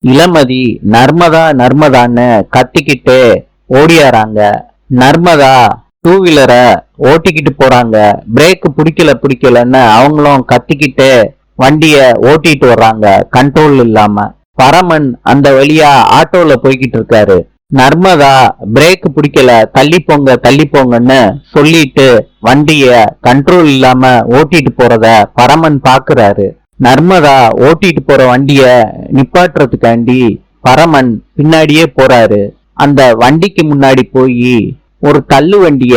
இளமதி நர்மதா நர்மதான்னு கத்திக்கிட்டு ஓடியாராங்க. நர்மதா டூ வீலரை ஓட்டிக்கிட்டு போறாங்க. பிரேக் பிடிக்கலன்னு அவங்களும் கத்திக்கிட்டு வண்டிய ஓட்டிட்டு வர்றாங்க கண்ட்ரோல் இல்லாம. பரமன் அந்த வழியா ஆட்டோல போய்கிட்டு இருக்காரு. நர்மதா பிரேக் பிடிக்கல, தள்ளி போங்கன்னு சொல்லிட்டு வண்டிய கண்ட்ரோல் இல்லாம ஓட்டிட்டு போறத பரமன் பாக்குறாரு. நர்மதா ஓட்டிட்டு போற வண்டிய நிப்பாட்டுறதுக்காண்டி பரமன் பின்னாடியே போறாரு. அந்த வண்டிக்கு முன்னாடி போய் ஒரு தள்ளு வண்டிய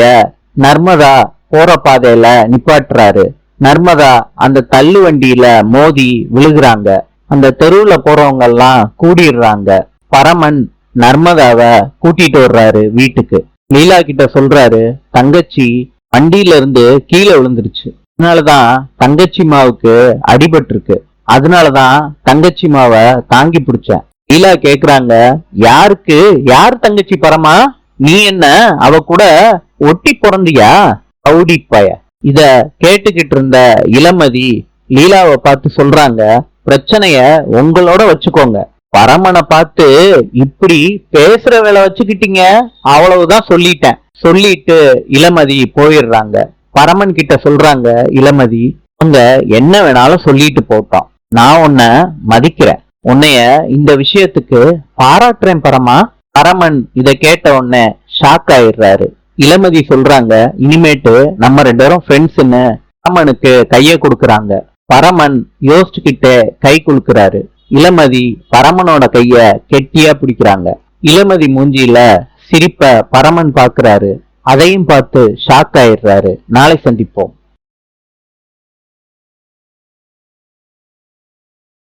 நர்மதா போற பாதையில நிப்பாட்டுறாரு. நர்மதா அந்த தள்ளு வண்டியில மோதி விழுகுறாங்க. அந்த தெருவுல போறவங்க எல்லாம் கூடிடுறாங்க. பரமன் நர்மதாவை கூட்டிட்டு வர்றாரு வீட்டுக்கு. லீலா கிட்ட சொல்றாரு, தங்கச்சி வண்டியில இருந்து கீழே விழுந்துருச்சு, அதனாலதான் தங்கச்சி மாவுக்கு அடிபட்டு இருக்கு, அதனாலதான் தங்கச்சி மாவை தாங்கி பிடிச்சேன். லீலா கேக்குறாங்க, யார் தங்கச்சி பரமா? நீ என்ன அவ கூட ஒட்டி பிறந்தியா? ரவுடி பய. இத கேட்டுக்கிட்டு இருந்த இளமதி லீலாவை பார்த்து சொல்றாங்க, பிரச்சனைய உங்களோட வச்சுக்கோங்க, பரமனை பார்த்து இப்படி பேசுற வேலை வச்சுக்கிட்டீங்க, அவ்வளவுதான் சொல்லிட்டேன். சொல்லிட்டு இளமதி போயிடுறாங்க. பரமன் கிட்ட சொல்றாங்க இளமதி, அவங்க என்ன வேணாலும் சொல்லிட்டு போட்டோம், நான் உன்னை மதிக்கிறேன், உன்னைய இந்த விஷயத்துக்கு பாராட்டுறேன் பரமா. பரமன் இத கேட்ட உடனே ஷாக் ஆயிடுறாரு. இளமதி சொல்றாங்க, இனிமேட்டு நம்ம 2 பேரும் ஃப்ரெண்ட்ஸ்ன்னு பரமனுக்கு கைய கொடுக்கறாங்க. பரமன் யோசிச்சுக்கிட்டே கை குலுக்குறாரு. இளமதி பரமனோட கைய கெட்டியா பிடிக்கிறாங்க. இளமதி மூஞ்சியில சிரிப்ப பரமன் பாக்குறாரு. அதையும் பார்த்து ஷாக் ஆயிடுறாரு. நாளை சந்திப்போம்.